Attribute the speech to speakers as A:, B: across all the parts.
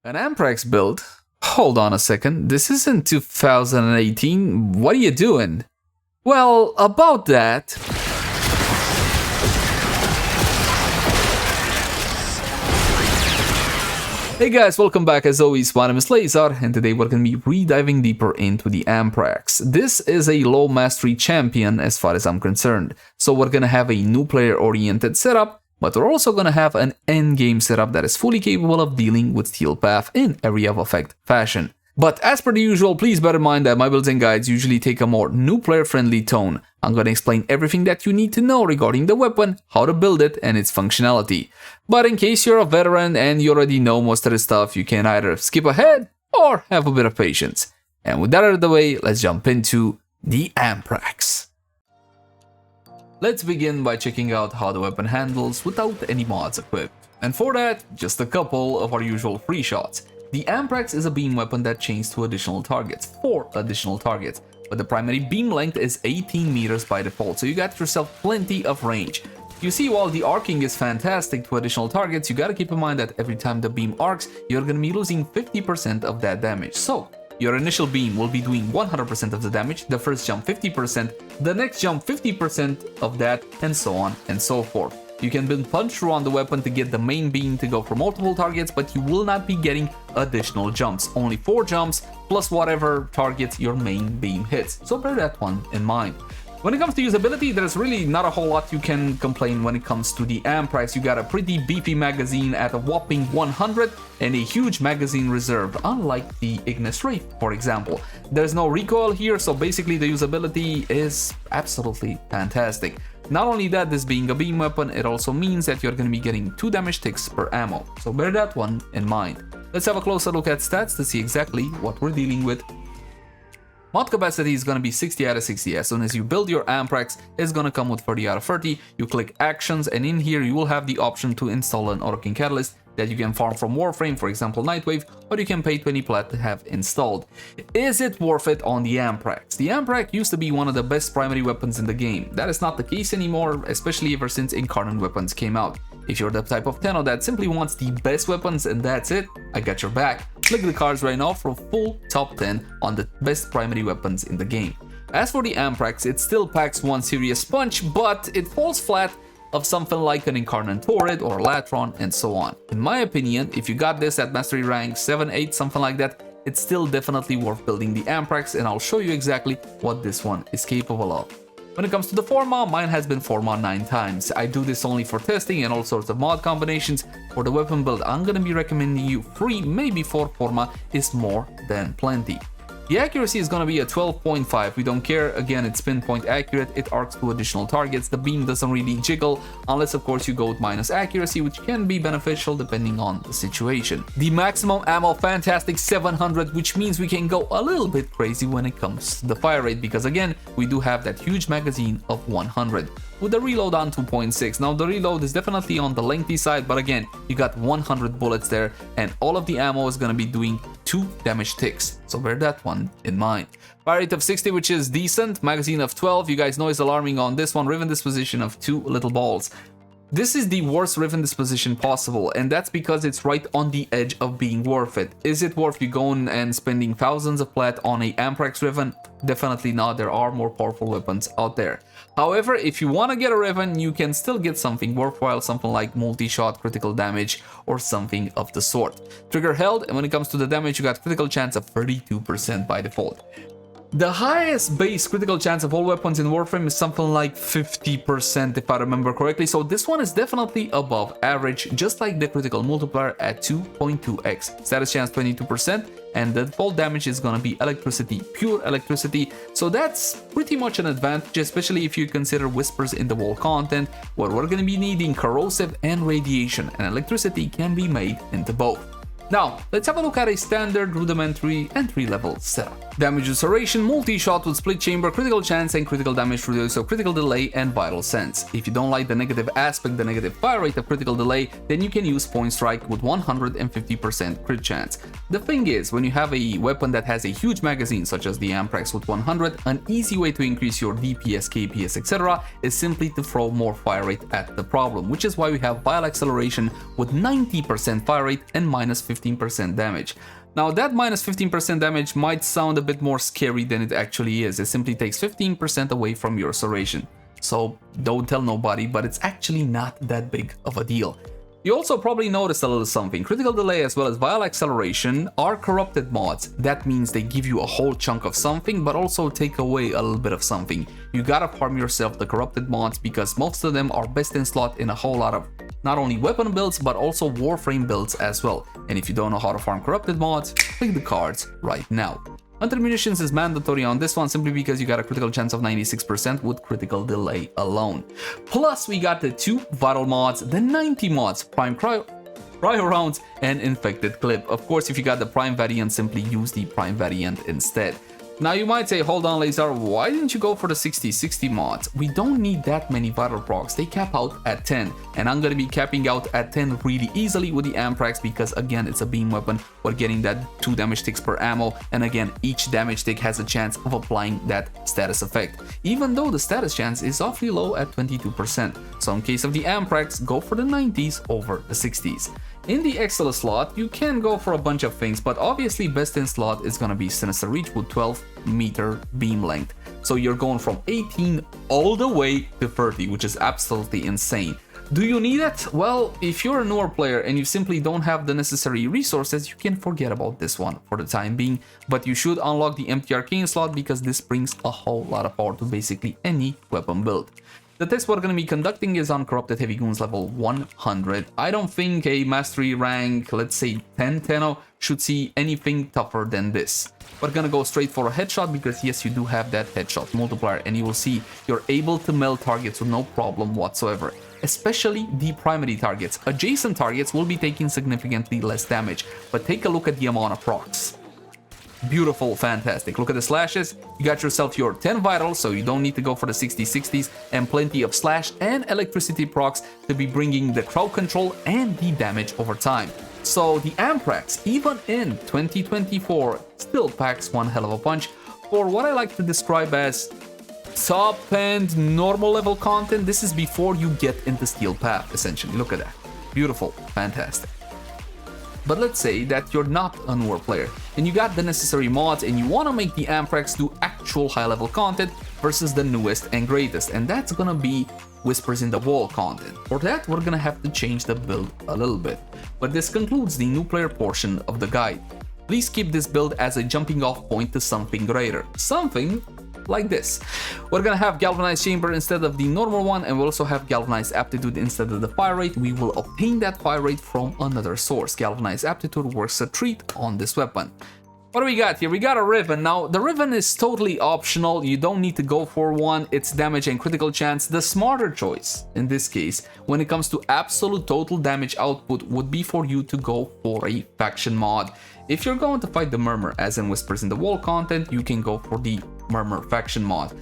A: An Amprex build? Hold on a second, this isn't 2018, what are you doing? Well, about that... Hey guys, welcome back. As always, my name is Leyzar, and today we're going to be re-diving deeper into the Amprex. This is a low mastery champion as far as I'm concerned, so we're going to have a new player oriented setup, but we're also going to have an endgame setup that is fully capable of dealing with Steel Path in area of effect fashion. But as per the usual, please bear in mind that my builds and guides usually take a more new player friendly tone. I'm going to explain everything that you need to know regarding the weapon, how to build it, and its functionality. But in case you're a veteran and you already know most of the stuff, you can either skip ahead or have a bit of patience. And with that out of the way, let's jump into the Amprex. Let's begin by checking out how the weapon handles without any mods equipped. And for that, just a couple of our usual free shots. The Amprex is a beam weapon that chains 2 additional targets, 4 additional targets, but the primary beam length is 18 meters by default, so you got yourself plenty of range. You see, while the arcing is fantastic to additional targets, you gotta keep in mind that every time the beam arcs, you're gonna be losing 50% of that damage. So, your initial beam will be doing 100% of the damage, the first jump 50%, the next jump 50% of that, and so on and so forth. You can build punch through on the weapon to get the main beam to go for multiple targets, but you will not be getting additional jumps. Only 4 jumps plus whatever targets your main beam hits. So bear that one in mind. When it comes to usability, there's really not a whole lot you can complain when it comes to the Amprex. You got a pretty beefy magazine at a whopping 100 and a huge magazine reserve, unlike the Ignis Wraith, for example. There's no recoil here, so basically the usability is absolutely fantastic. Not only that, this being a beam weapon, it also means that you're going to be getting 2 damage ticks per ammo, so bear that one in mind. Let's have a closer look at stats to see exactly what we're dealing with. Mod capacity is going to be 60 out of 60. As soon as you build your Amprex, it's going to come with 30 out of 30. You click actions, and in here you will have the option to install an Auto-King Catalyst that you can farm from Warframe, for example Nightwave, or you can pay 20 plat to have installed. Is it worth it on the Amprex? The Amprex used to be one of the best primary weapons in the game. That is not the case anymore, especially ever since Incarnate weapons came out. If you're the type of tenno that simply wants the best weapons and that's it, I got your back. Click the cards right now for a full top 10 on the best primary weapons in the game. As for the Amprex, it still packs one serious punch, but it falls flat of something like an Incarnate Torrid or Latron and so on. In my opinion, if you got this at mastery rank 7, 8, something like that, it's still definitely worth building the Amprex, and I'll show you exactly what this one is capable of. When it comes to the Forma, mine has been Forma 9 times. I do this only for testing and all sorts of mod combinations. For the weapon build, I'm gonna be recommending you 3, maybe 4 Forma is more than plenty. The accuracy is going to be a 12.5, we don't care, again it's pinpoint accurate, it arcs 2 additional targets, the beam doesn't really jiggle, unless of course you go with minus accuracy, which can be beneficial depending on the situation. The maximum ammo, fantastic 700, which means we can go a little bit crazy when it comes to the fire rate, because again, we do have that huge magazine of 100. With the reload on 2.6. Now the reload is definitely on the lengthy side, but again, you got 100 bullets there, and all of the ammo is gonna be doing 2 damage ticks, so bear that one in mind. Fire rate of 60, which is decent, magazine of 12, you guys know is alarming on this one, Riven disposition of 2 little balls. This is the worst Riven disposition possible, and that's because it's right on the edge of being worth it. Is it worth you going and spending thousands of plat on a Amprex Riven? Definitely not, there are more powerful weapons out there. However, if you want to get a Riven, you can still get something worthwhile, something like multi-shot critical damage or something of the sort. Trigger held, and when it comes to the damage, you got critical chance of 32% by default. The highest base critical chance of all weapons in Warframe is something like 50% if I remember correctly, so this one is definitely above average, just like the critical multiplier at 2.2x. Status chance 22%, and the default damage is gonna be electricity, pure electricity, so that's pretty much an advantage, especially if you consider whispers in the wall content, where we're gonna be needing corrosive and radiation, and electricity can be made into both. Now, let's have a look at a standard rudimentary entry-level setup. Damage restoration, multi-shot with split chamber, critical chance and critical damage through the use of critical delay and vital sense. If you don't like the negative aspect, the negative fire rate of critical delay, then you can use point strike with 150% crit chance. The thing is, when you have a weapon that has a huge magazine such as the Amprex with 100, an easy way to increase your DPS, KPS, etc. is simply to throw more fire rate at the problem, which is why we have vile acceleration with 90% fire rate and minus 15% damage. Now that minus 15% damage might sound a bit more scary than it actually is. It simply takes 15% away from your restoration. So don't tell nobody, but it's actually not that big of a deal. You also probably noticed a little something. Critical delay as well as vial acceleration are corrupted mods. That means they give you a whole chunk of something, but also take away a little bit of something. You gotta farm yourself the corrupted mods because most of them are best in slot in a whole lot of not only weapon builds, but also Warframe builds as well. And if you don't know how to farm corrupted mods, click the cards right now. Hunter munitions is mandatory on this one simply because you got a critical chance of 96% with critical delay alone. Plus we got the 2 vital mods, the 90 mods, prime cryo rounds and infected clip. Of course, if you got the prime variant, simply use the prime variant instead. Now you might say, hold on Leyzar, why didn't you go for the 60/60 mods? We don't need that many vital procs, they cap out at 10, and I'm gonna be capping out at 10 really easily with the Amprex because again it's a beam weapon, we're getting that 2 damage ticks per ammo, and again each damage tick has a chance of applying that status effect, even though the status chance is awfully low at 22%, so in case of the Amprex, go for the 90s over the 60s. In the XL slot, you can go for a bunch of things, but obviously best in slot is gonna be Sinister Reach with 12-meter beam length. So you're going from 18 all the way to 30, which is absolutely insane. Do you need it? Well, if you're a newer player and you simply don't have the necessary resources, you can forget about this one for the time being, but you should unlock the empty arcane slot because this brings a whole lot of power to basically any weapon build. The test we're going to be conducting is on Corrupted Heavy Goons level 100. I don't think a mastery rank, let's say 10-10 should see anything tougher than this. We're going to go straight for a headshot because yes, you do have that headshot multiplier and you will see you're able to melt targets with no problem whatsoever. Especially the primary targets. Adjacent targets will be taking significantly less damage, but take a look at the amount of procs. Beautiful, fantastic. Look at the slashes. You got yourself your 10 vital, so you don't need to go for the 60/60s, and plenty of slash and electricity procs to be bringing the crowd control and the damage over time. So the Amprex, even in 2024, still packs one hell of a punch for what I like to describe as top-end normal level content. This is before you get into Steel Path, essentially. Look at that. Beautiful, fantastic. But let's say that you're not a newer player and you got the necessary mods and you want to make the Amprex do actual high-level content versus the newest and greatest, and that's gonna be Whispers in the Wall content. For that, we're gonna have to change the build a little bit. But this concludes the new player portion of the guide. Please keep this build as a jumping off point to something greater. Something like this. We're gonna have Galvanized Chamber instead of the normal one, and we'll also have Galvanized Aptitude instead of the Fire Rate. We will obtain that Fire Rate from another source. Galvanized Aptitude works a treat on this weapon. What do we got here? We got a Riven. Now, the Riven is totally optional. You don't need to go for one. It's damage and critical chance. The smarter choice, in this case, when it comes to absolute total damage output, would be for you to go for a faction mod. If you're going to fight the Murmur, as in Whispers in the Wall content, you can go for the Murmur faction mod.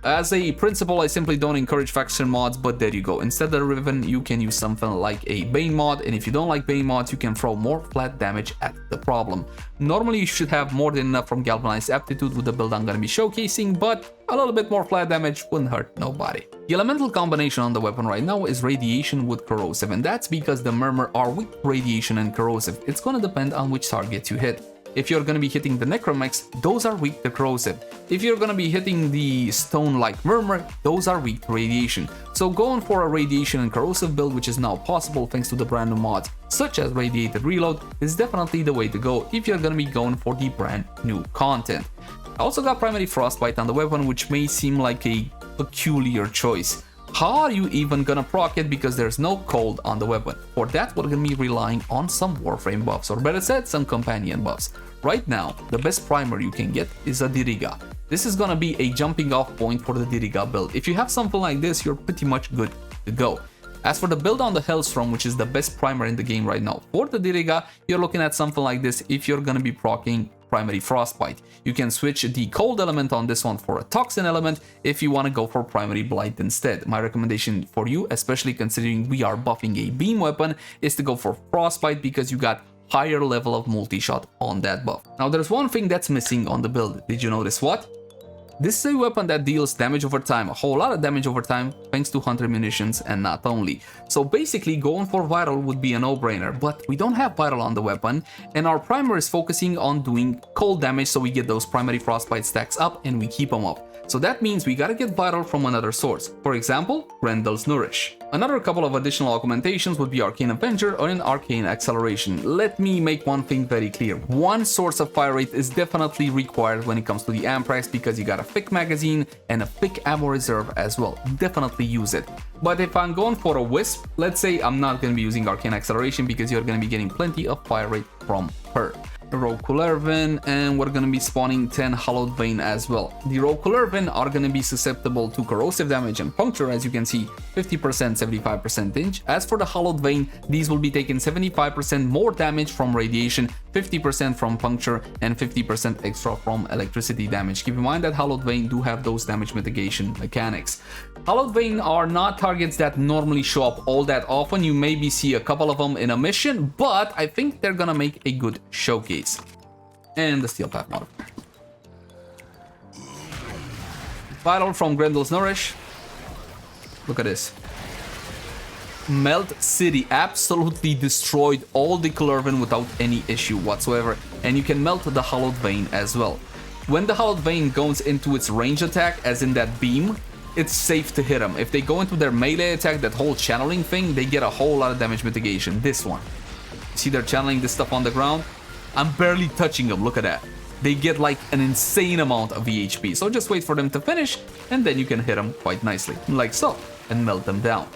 A: As a principle, I simply don't encourage faction mods, but there you go. Instead of the Riven, you can use something like a Bane mod, and if you don't like Bane mods, you can throw more flat damage at the problem. Normally, you should have more than enough from Galvanized Aptitude with the build I'm going to be showcasing, but a little bit more flat damage wouldn't hurt nobody. The elemental combination on the weapon right now is Radiation with Corrosive, and that's because the Murmur are weak to Radiation and Corrosive. It's going to depend on which target you hit. If you're going to be hitting the Necromex, those are weak to Corrosive. If you're going to be hitting the Stone-like Murmur, those are weak to Radiation. So going for a Radiation and Corrosive build, which is now possible thanks to the brand new mods, such as Radiated Reload, is definitely the way to go if you're going to be going for the brand new content. I also got Primary Frostbite on the weapon, which may seem like a peculiar choice. How are you even gonna proc it because there's no cold on the weapon? For that, we're gonna be relying on some Warframe buffs, or better said, some companion buffs. Right now, the best primer you can get is a Diriga. This is gonna be a jumping off point for the Diriga build. If you have something like this, you're pretty much good to go. As for the build on the Hellstrom, which is the best primer in the game right now, for the Diriga, you're looking at something like this if you're gonna be proccing Primary Frostbite. You can switch the cold element on this one for a toxin element if you want to go for Primary Blight instead. My recommendation for you, especially considering we are buffing a beam weapon, is to go for Frostbite because you got higher level of multi-shot on that buff. Now there's one thing that's missing on the build. Did you notice what? This is a weapon that deals damage over time, a whole lot of damage over time, thanks to 100 munitions and not only. So basically going for vital would be a no-brainer, but we don't have vital on the weapon, and our primer is focusing on doing cold damage, so we get those primary frostbite stacks up and we keep them up. So that means we gotta get vital from another source. For example, Grendel's Nourish. Another couple of additional augmentations would be Arcane Avenger or an Arcane Acceleration. Let me make one thing very clear. One source of fire rate is definitely required when it comes to the Amprex because you got a thick magazine and a thick ammo reserve as well. Definitely use it. But if I'm going for a Wisp, let's say I'm not gonna be using Arcane Acceleration because you're gonna be getting plenty of fire rate from her. Rokulervin, and we're gonna be spawning 10 Hallowed Vein as well. The Rokulervin are gonna be susceptible to corrosive damage and puncture, as you can see, 50%, 75%. As for the Hallowed Vein, these will be taking 75% more damage from radiation, 50% from puncture, and 50% extra from electricity damage. Keep in mind that Hallowed Vein do have those damage mitigation mechanics. Hallowed Vein are not targets that normally show up all that often. You maybe see a couple of them in a mission, but I think they're gonna make a good showcase. And the Steel Path modifier. Vital from Grendel's Nourish. Look at this. Melt City absolutely destroyed all the Clervin without any issue whatsoever, and you can melt the Hallowed Vein as well. When the Hallowed Vein goes into its range attack, as in that beam, it's safe to hit them. If they go into their melee attack, that whole channeling thing, they get a whole lot of damage mitigation. This one. See, they're channeling this stuff on the ground? I'm barely touching them, look at that. They get like an insane amount of VHP, so just wait for them to finish, and then you can hit them quite nicely, like so, and melt them down.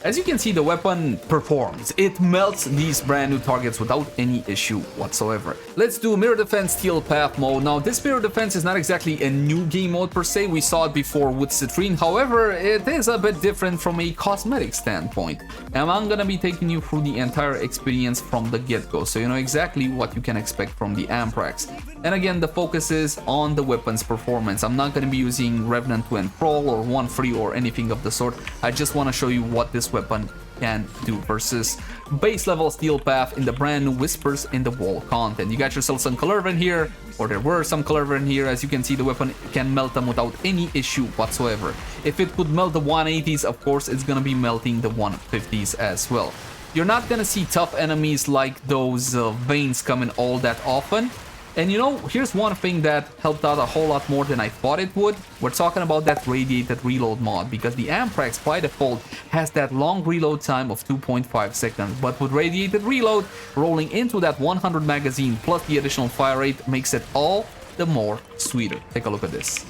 A: As you can see, the weapon performs. It melts these brand new targets without any issue whatsoever. Let's do Mirror Defense Steel Path mode. Now, this Mirror Defense is not exactly a new game mode per se. We saw it before with Citrine. However, it is a bit different from a cosmetic standpoint. And I'm gonna be taking you through the entire experience from the get-go, so you know exactly what you can expect from the Amprex. And again, the focus is on the weapon's performance. I'm not gonna be using Revenant to Enthrall or 1-3 or anything of the sort. I just wanna show you what this weapon can do versus base level Steel Path in the brand new Whispers in the Wall content. You got yourself some Clervin here, or there were some Clervin here. As you can see, the weapon can melt them without any issue whatsoever. If it could melt the 180s, of course it's gonna be melting the 150s as well. You're not gonna see tough enemies like those veins coming all that often. And you know, here's one thing that helped out a whole lot more than I thought it would. We're talking about that radiated reload mod, because the Amprex by default has that long reload time of 2.5 seconds. But with radiated reload, rolling into that 100 magazine plus the additional fire rate makes it all the more sweeter. Take a look at this.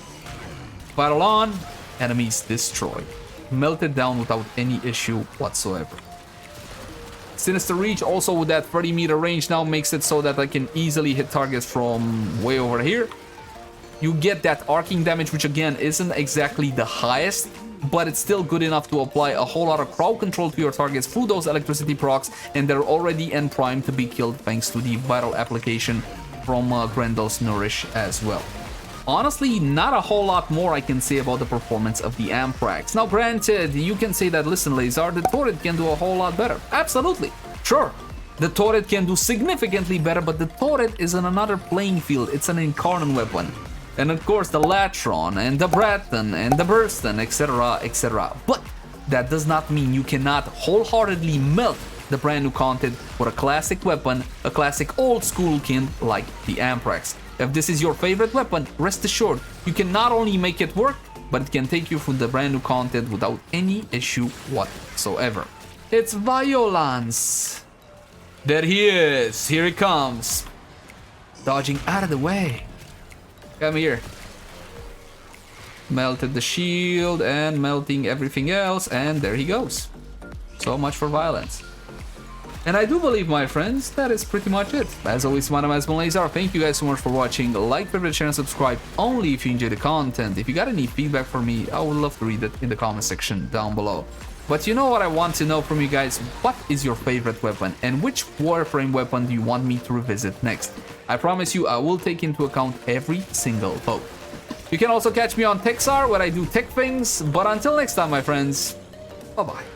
A: Vital on, enemies destroyed. Melted down without any issue whatsoever. Sinister Reach also with that 30-meter range now makes it so that I can easily hit targets from way over here. You get that arcing damage, which again isn't exactly the highest, but it's still good enough to apply a whole lot of crowd control to your targets through those electricity procs, and they're already end primed to be killed thanks to the vital application from Grendel's Nourish as well. Honestly, not a whole lot more I can say about the performance of the Amprex. Now granted, you can say that, listen Leyzar, the turret can do a whole lot better. Absolutely, sure. The turret can do significantly better, but the turret is on another playing field. It's an incarnate weapon. And of course the Latron and the Braton and the Burston, etc, etc. But that does not mean you cannot wholeheartedly melt the brand new content with a classic weapon, a classic old school kin like the Amprex. If this is your favorite weapon, rest assured, you can not only make it work, but it can take you through the brand new content without any issue whatsoever. It's Violence. There he is, here he comes. Dodging out of the way. Come here. Melted the shield and melting everything else, and there he goes. So much for Violence. And I do believe, my friends, that is pretty much it. As always, my name is Leyzar. Thank you guys so much for watching. Like, favorite, share, and subscribe only if you enjoy the content. If you got any feedback for me, I would love to read it in the comment section down below. But you know what I want to know from you guys? What is your favorite weapon? And which Warframe weapon do you want me to revisit next? I promise you, I will take into account every single vote. You can also catch me on Techsar, where I do tech things. But until next time, my friends, bye-bye.